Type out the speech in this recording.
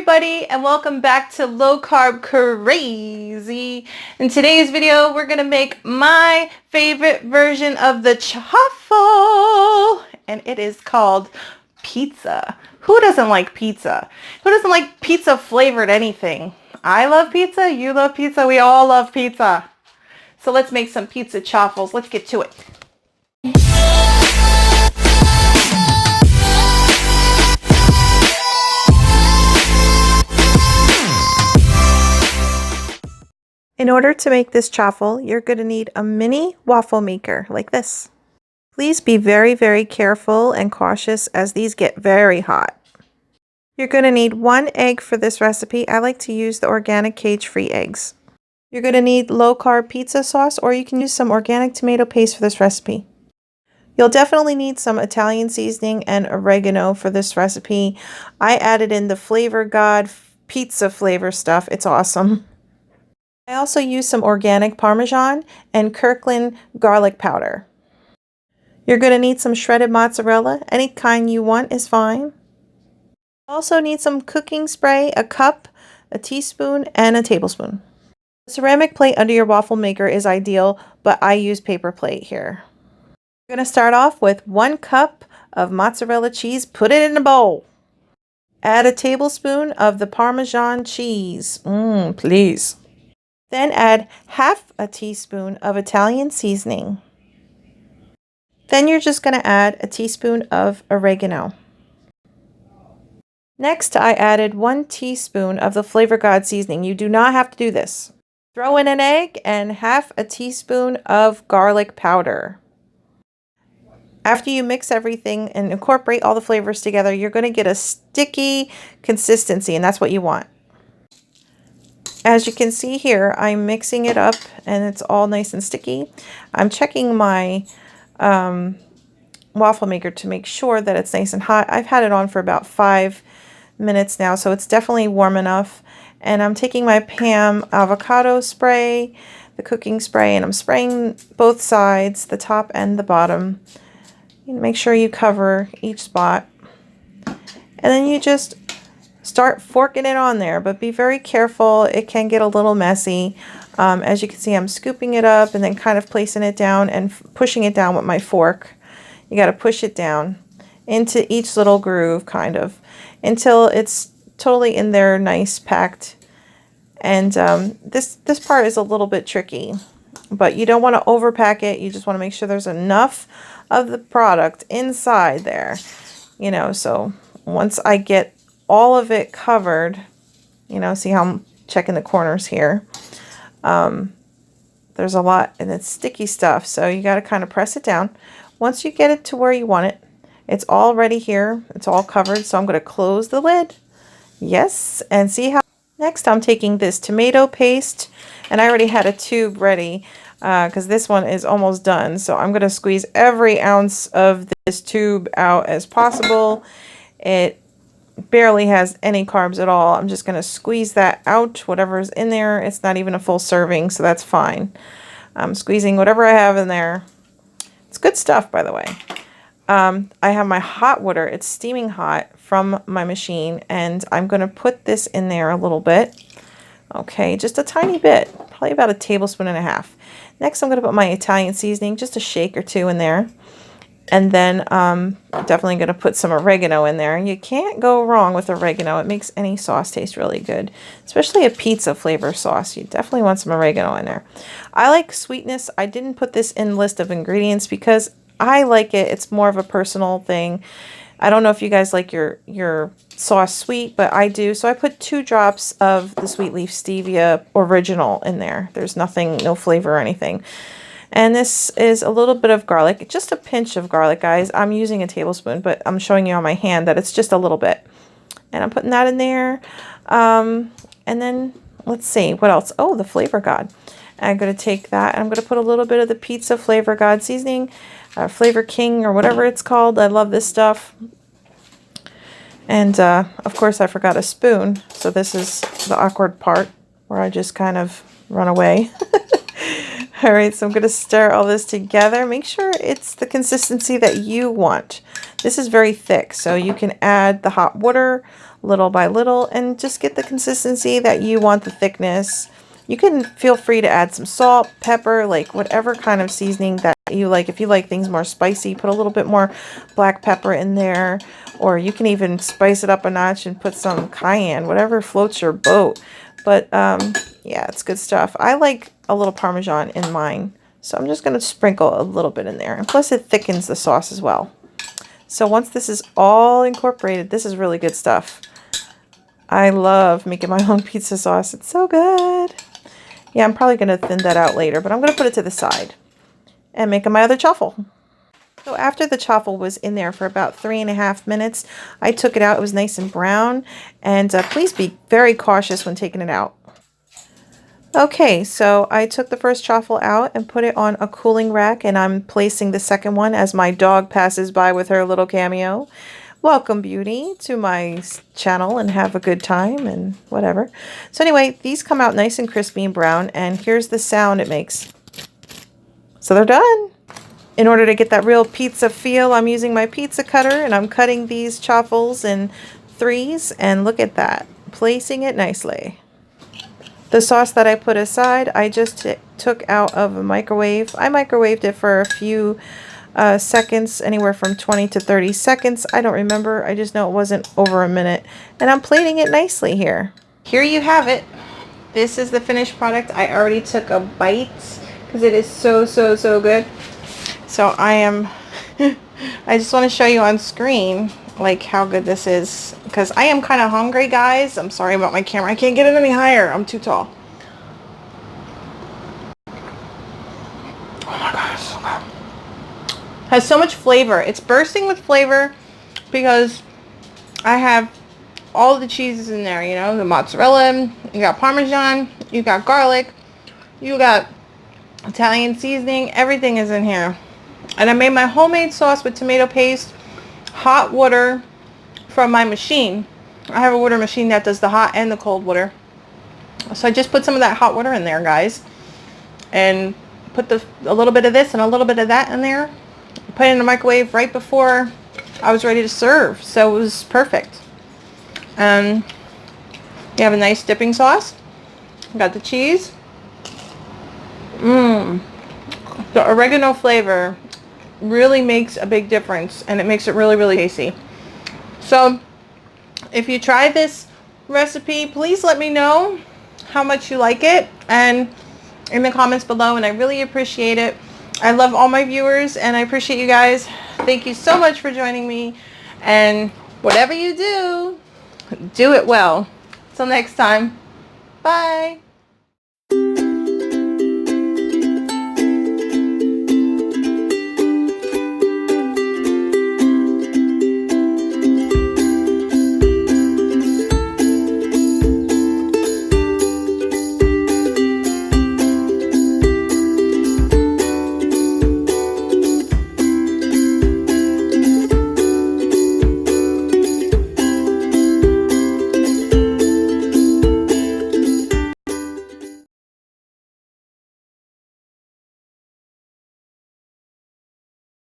everybody, and welcome back to Low Carb Crazy. In today's video, we're gonna make my favorite version of the chaffle, and it is called pizza. Who doesn't like pizza? Who doesn't like pizza flavored anything? I love pizza, you love pizza, we all love pizza. So let's make some pizza chaffles. Let's get to it. In order to make this chaffle, you're going to need a mini waffle maker like this. Please be very, very careful and cautious as these get very hot. You're going to need 1 egg for this recipe. I like to use the organic cage-free eggs. You're going to need low-carb pizza sauce, or you can use some organic tomato paste for this recipe. You'll definitely need some Italian seasoning and oregano for this recipe. I added in the Flavor God pizza flavor stuff. It's awesome. I also used some organic Parmesan and Kirkland garlic powder. You're going to need some shredded mozzarella. Any kind you want is fine. Also need some cooking spray, a cup, a teaspoon, and a tablespoon. A ceramic plate under your waffle maker is ideal, but I use paper plate here. We're going to start off with 1 cup of mozzarella cheese. Put it in a bowl. Add a tablespoon of the Parmesan cheese. Please. Then add half a teaspoon of Italian seasoning. Then you're just going to add a teaspoon of oregano. Next, I added 1 teaspoon of the Flavor God seasoning. You do not have to do this. Throw in an egg and half a teaspoon of garlic powder. After you mix everything and incorporate all the flavors together, you're going to get a sticky consistency, and that's what you want. As you can see here, I'm mixing it up and it's all nice and sticky. I'm checking my waffle maker to make sure that it's nice and hot. I've had it on for about 5 minutes now, so it's definitely warm enough. And I'm taking my Pam avocado spray, the cooking spray, and I'm spraying both sides, the top and the bottom. Make sure you cover each spot. And then you just start forking it on there, but be very careful. It can get a little messy. As you can see, I'm scooping it up and then kind of placing it down and pushing it down with my fork. You got to push it down into each little groove, kind of, until it's totally in there, nice, packed. And this part is a little bit tricky, but you don't want to overpack it. You just want to make sure there's enough of the product inside there, so once I get all of it covered, see how I'm checking the corners here. There's a lot and it's sticky stuff, so you got to kind of press it down. Once you get it to where you want it, it's all ready here. It's all covered, so I'm going to close the lid. Yes, and see how. Next, I'm taking this tomato paste, and I already had a tube ready because this one is almost done. So I'm going to squeeze every ounce of this tube out as possible. It barely has any carbs at all. I'm just going to squeeze that out, whatever's in there. It's not even a full serving, so that's fine. I'm squeezing whatever I have in there. It's good stuff, by the way. I have my hot water. It's steaming hot from my machine, and I'm going to put this in there a little bit. Okay, just a tiny bit, probably about 1.5 tablespoons. Next, I'm going to put my Italian seasoning, just a shake or 2 in there. And then definitely going to put some oregano in there. You can't go wrong with oregano. It makes any sauce taste really good, especially a pizza flavor sauce. You definitely want some oregano in there. I like sweetness. I didn't put this in list of ingredients because I like it. It's more of a personal thing. I don't know if you guys like your sauce sweet, but I do. So I put 2 drops of the Sweet Leaf Stevia Original in there. There's nothing, no flavor or anything. And this is a little bit of garlic, just a pinch of garlic, guys. I'm using a tablespoon, but I'm showing you on my hand that it's just a little bit. And I'm putting that in there. And then let's see, what else? Oh, the Flavor God. I'm going to take that and I'm going to put a little bit of the pizza Flavor God seasoning, Flavor King or whatever it's called. I love this stuff. And of course I forgot a spoon. So this is the awkward part where I just kind of run away. All right, so I'm going to stir all this together. Make sure it's the consistency that you want. This is very thick, so you can add the hot water little by little and just get the consistency that you want, the thickness. You can feel free to add some salt, pepper, like whatever kind of seasoning that you like. If you like things more spicy, put a little bit more black pepper in there, or you can even spice it up a notch and put some cayenne, whatever floats your boat. But yeah, it's good stuff. I like a little Parmesan in mine, so I'm just going to sprinkle a little bit in there. And plus it thickens the sauce as well. So once this is all incorporated, this is really good stuff. I love making my own pizza sauce. It's so good. Yeah, I'm probably going to thin that out later, but I'm going to put it to the side and make my other chaffle. So after the chaffle was in there for about 3.5 minutes, I took it out. It was nice and brown, and please be very cautious when taking it out. Okay, so I took the first chaffle out and put it on a cooling rack, and I'm placing the second one as my dog passes by with her little cameo. Welcome, Beauty, to my channel and have a good time and whatever. So anyway, these come out nice and crispy and brown, and here's the sound it makes. So they're done. In order to get that real pizza feel, I'm using my pizza cutter and I'm cutting these chaffles in 3s, and look at that, placing it nicely. The sauce that I put aside, I just took out of a microwave. I microwaved it for a few seconds, anywhere from 20 to 30 seconds. I don't remember. I just know it wasn't over a minute. And I'm plating it nicely here. Here you have it. This is the finished product. I already took a bite because it is so, so, so good. So I just want to show you on screen like how good this is, because I am kind of hungry, guys. I'm sorry about my camera. I can't get it any higher. I'm too tall. Oh my gosh, so good. Has so much flavor. It's bursting with flavor because I have all the cheeses in there, you know, the mozzarella, you got Parmesan, you got garlic, you got Italian seasoning, everything is in here. And I made my homemade sauce with tomato paste, hot water from my machine. I have a water machine that does the hot and the cold water. So I just put some of that hot water in there, guys, and put a little bit of this and a little bit of that in there. Put it in the microwave right before I was ready to serve, so it was perfect. You have a nice dipping sauce. Got the cheese. The oregano flavor really makes a big difference, and it makes it really, really tasty. So if you try this recipe, please let me know how much you like it and in the comments below, and I really appreciate it. I love all my viewers, and I appreciate you guys. Thank you so much for joining me, and whatever you do, do it well. Till next time, bye.